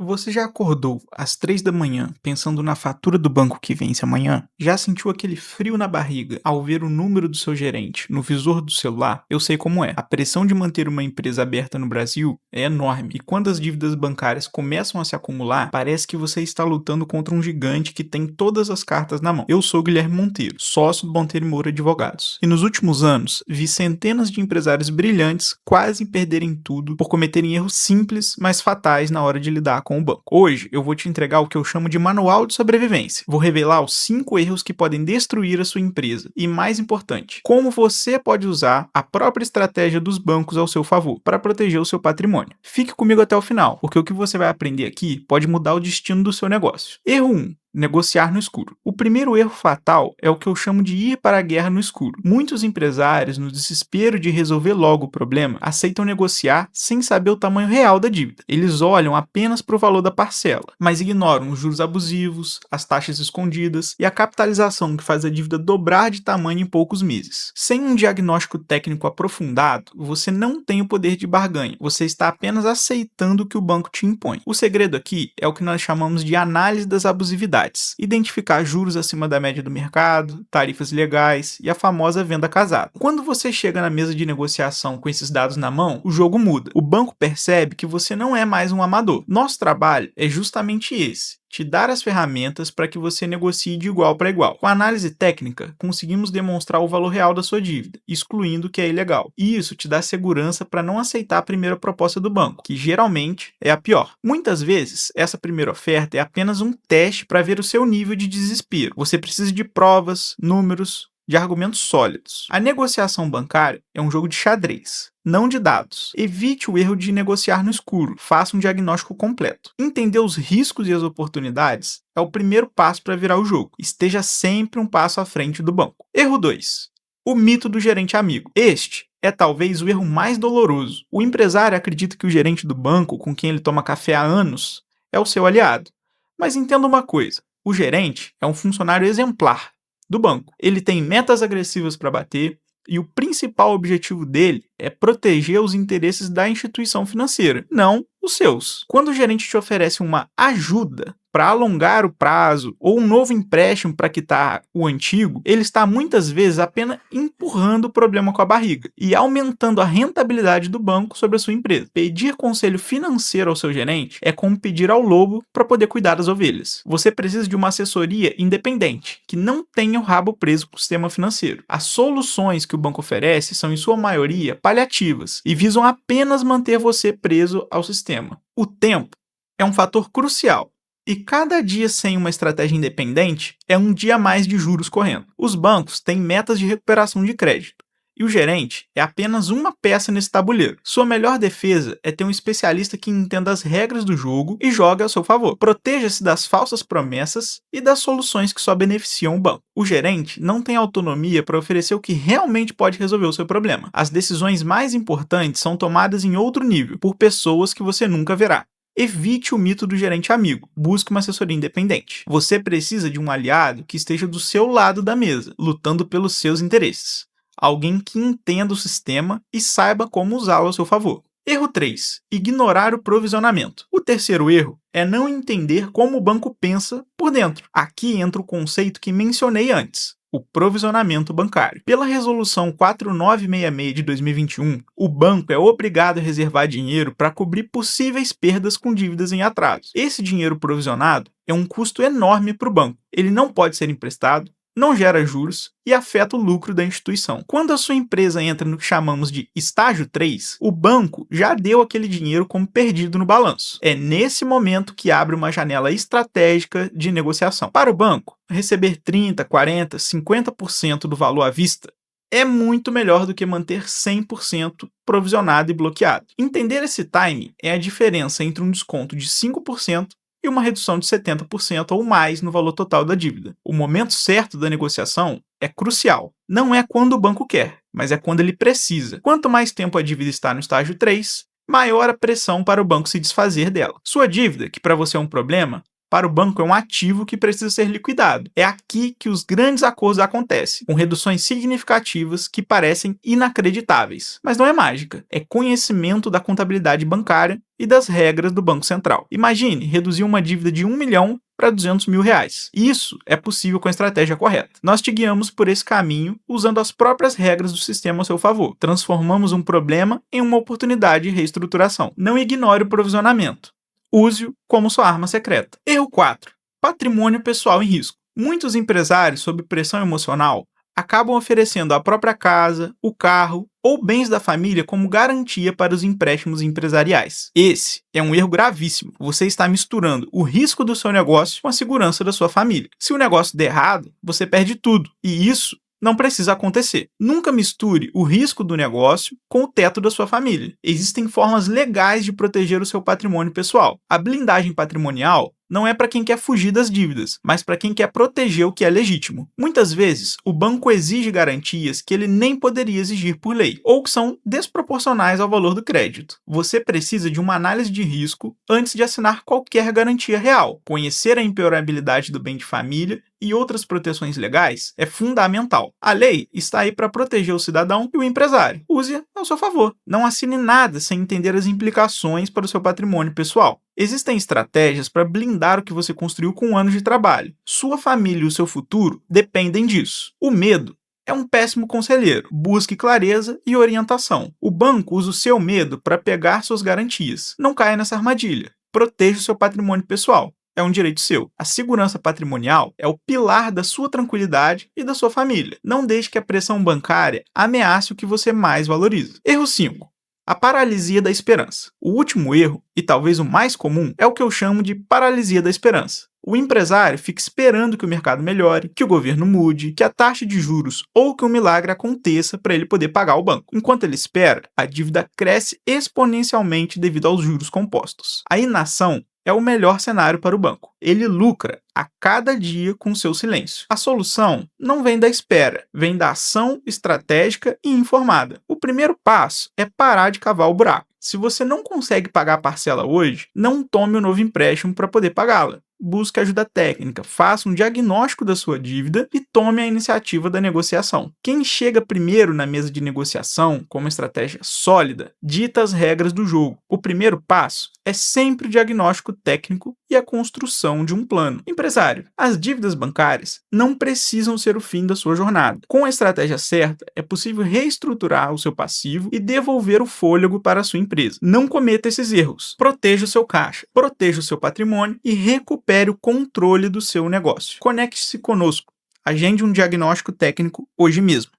Você já acordou às 3 da manhã pensando na fatura do banco que vence amanhã? Já sentiu aquele frio na barriga ao ver o número do seu gerente no visor do celular? Eu sei como é. A pressão de manter uma empresa aberta no Brasil é enorme e quando as dívidas bancárias começam a se acumular, parece que você está lutando contra um gigante que tem todas as cartas na mão. Eu sou Guilherme Monteiro, sócio do Monteiro e Moura Advogados. E nos últimos anos, vi centenas de empresários brilhantes quase perderem tudo por cometerem erros simples, mas fatais na hora de lidar com o banco. Hoje eu vou te entregar o que eu chamo de manual de sobrevivência. Vou revelar os 5 erros que podem destruir a sua empresa e, mais importante, como você pode usar a própria estratégia dos bancos ao seu favor para proteger o seu patrimônio. Fique comigo até o final, porque o que você vai aprender aqui pode mudar o destino do seu negócio. Erro 1. Negociar no escuro. O primeiro erro fatal é o que eu chamo de ir para a guerra no escuro. Muitos empresários, no desespero de resolver logo o problema, aceitam negociar sem saber o tamanho real da dívida. Eles olham apenas para o valor da parcela, mas ignoram os juros abusivos, as taxas escondidas e a capitalização que faz a dívida dobrar de tamanho em poucos meses. Sem um diagnóstico técnico aprofundado, você não tem o poder de barganha, você está apenas aceitando o que o banco te impõe. O segredo aqui é o que nós chamamos de análise das abusividades. Identificar juros acima da média do mercado, tarifas legais e a famosa venda casada. Quando você chega na mesa de negociação com esses dados na mão, o jogo muda. O banco percebe que você não é mais um amador. Nosso trabalho é justamente esse: te dar as ferramentas para que você negocie de igual para igual. Com a análise técnica, conseguimos demonstrar o valor real da sua dívida, excluindo o que é ilegal. E isso te dá segurança para não aceitar a primeira proposta do banco, que geralmente é a pior. Muitas vezes, essa primeira oferta é apenas um teste para ver o seu nível de desespero. Você precisa de provas, números, de argumentos sólidos. A negociação bancária é um jogo de xadrez, não de dados. Evite o erro de negociar no escuro. Faça um diagnóstico completo. Entender os riscos e as oportunidades é o primeiro passo para virar o jogo. Esteja sempre um passo à frente do banco. Erro 2. O mito do gerente amigo. Este é talvez o erro mais doloroso. O empresário acredita que o gerente do banco, com quem ele toma café há anos, é o seu aliado. Mas entenda uma coisa: o gerente é um funcionário exemplar do banco. Ele tem metas agressivas para bater e o principal objetivo dele é proteger os interesses da instituição financeira, não os seus. Quando o gerente te oferece uma ajuda para alongar o prazo ou um novo empréstimo para quitar o antigo, ele está muitas vezes apenas empurrando o problema com a barriga e aumentando a rentabilidade do banco sobre a sua empresa. Pedir conselho financeiro ao seu gerente é como pedir ao lobo para poder cuidar das ovelhas. Você precisa de uma assessoria independente, que não tenha o rabo preso com o sistema financeiro. As soluções que o banco oferece são, em sua maioria, paliativas e visam apenas manter você preso ao sistema. O tempo é um fator crucial. E cada dia sem uma estratégia independente é um dia a mais de juros correndo. Os bancos têm metas de recuperação de crédito, e o gerente é apenas uma peça nesse tabuleiro. Sua melhor defesa é ter um especialista que entenda as regras do jogo e jogue ao seu favor. Proteja-se das falsas promessas e das soluções que só beneficiam o banco. O gerente não tem autonomia para oferecer o que realmente pode resolver o seu problema. As decisões mais importantes são tomadas em outro nível, por pessoas que você nunca verá. Evite o mito do gerente amigo. Busque uma assessoria independente. Você precisa de um aliado que esteja do seu lado da mesa, lutando pelos seus interesses. Alguém que entenda o sistema e saiba como usá-lo a seu favor. Erro 3. Ignorar o provisionamento. O terceiro erro é não entender como o banco pensa por dentro. Aqui entra o conceito que mencionei antes: o provisionamento bancário. Pela Resolução 4966 de 2021, o banco é obrigado a reservar dinheiro para cobrir possíveis perdas com dívidas em atraso. Esse dinheiro provisionado é um custo enorme para o banco. Ele não pode ser emprestado, não gera juros e afeta o lucro da instituição. Quando a sua empresa entra no que chamamos de estágio 3, o banco já deu aquele dinheiro como perdido no balanço. É nesse momento que abre uma janela estratégica de negociação. Para o banco, receber 30%, 40%, 50% do valor à vista é muito melhor do que manter 100% provisionado e bloqueado. Entender esse timing é a diferença entre um desconto de 5% e uma redução de 70% ou mais no valor total da dívida. O momento certo da negociação é crucial. Não é quando o banco quer, mas é quando ele precisa. Quanto mais tempo a dívida está no estágio 3, maior a pressão para o banco se desfazer dela. Sua dívida, que para você é um problema, Para o banco, é um ativo que precisa ser liquidado. É aqui que os grandes acordos acontecem, com reduções significativas que parecem inacreditáveis. Mas não é mágica, é conhecimento da contabilidade bancária e das regras do Banco Central. Imagine reduzir uma dívida de 1 milhão para 200 mil reais. Isso é possível com a estratégia correta. Nós te guiamos por esse caminho usando as próprias regras do sistema a seu favor. Transformamos um problema em uma oportunidade de reestruturação. Não ignore o provisionamento. Use-o como sua arma secreta. Erro 4. Patrimônio pessoal em risco. Muitos empresários, sob pressão emocional, acabam oferecendo a própria casa, o carro ou bens da família como garantia para os empréstimos empresariais. Esse é um erro gravíssimo. Você está misturando o risco do seu negócio com a segurança da sua família. Se o negócio der errado, você perde tudo. E isso não precisa acontecer. Nunca misture o risco do negócio com o teto da sua família. Existem formas legais de proteger o seu patrimônio pessoal. A blindagem patrimonial não é para quem quer fugir das dívidas, mas para quem quer proteger o que é legítimo. Muitas vezes, o banco exige garantias que ele nem poderia exigir por lei, ou que são desproporcionais ao valor do crédito. Você precisa de uma análise de risco antes de assinar qualquer garantia real. Conhecer a impenhorabilidade do bem de família e outras proteções legais é fundamental. A lei está aí para proteger o cidadão e o empresário. Use-a ao seu favor. Não assine nada sem entender as implicações para o seu patrimônio pessoal. Existem estratégias para blindar o que você construiu com anos de trabalho. Sua família e o seu futuro dependem disso. O medo é um péssimo conselheiro. Busque clareza e orientação. O banco usa o seu medo para pegar suas garantias. Não caia nessa armadilha. Proteja o seu patrimônio pessoal. É um direito seu. A segurança patrimonial é o pilar da sua tranquilidade e da sua família. Não deixe que a pressão bancária ameace o que você mais valoriza. Erro 5. A paralisia da esperança. O último erro, e talvez o mais comum, é o que eu chamo de paralisia da esperança. O empresário fica esperando que o mercado melhore, que o governo mude, que a taxa de juros ou que um milagre aconteça para ele poder pagar o banco. Enquanto ele espera, a dívida cresce exponencialmente devido aos juros compostos. A inação é o melhor cenário para o banco. Ele lucra a cada dia com seu silêncio. A solução não vem da espera, vem da ação estratégica e informada. O primeiro passo é parar de cavar o buraco. Se você não consegue pagar a parcela hoje, não tome um novo empréstimo para poder pagá-la. Busque ajuda técnica, faça um diagnóstico da sua dívida e tome a iniciativa da negociação. Quem chega primeiro na mesa de negociação com uma estratégia sólida, dita as regras do jogo. O primeiro passo é sempre o diagnóstico técnico e a construção de um plano. Empresário, as dívidas bancárias não precisam ser o fim da sua jornada. Com a estratégia certa, é possível reestruturar o seu passivo e devolver o fôlego para a sua empresa. Não cometa esses erros. Proteja o seu caixa, proteja o seu patrimônio e recupere o controle do seu negócio. Conecte-se conosco. Agende um diagnóstico técnico hoje mesmo.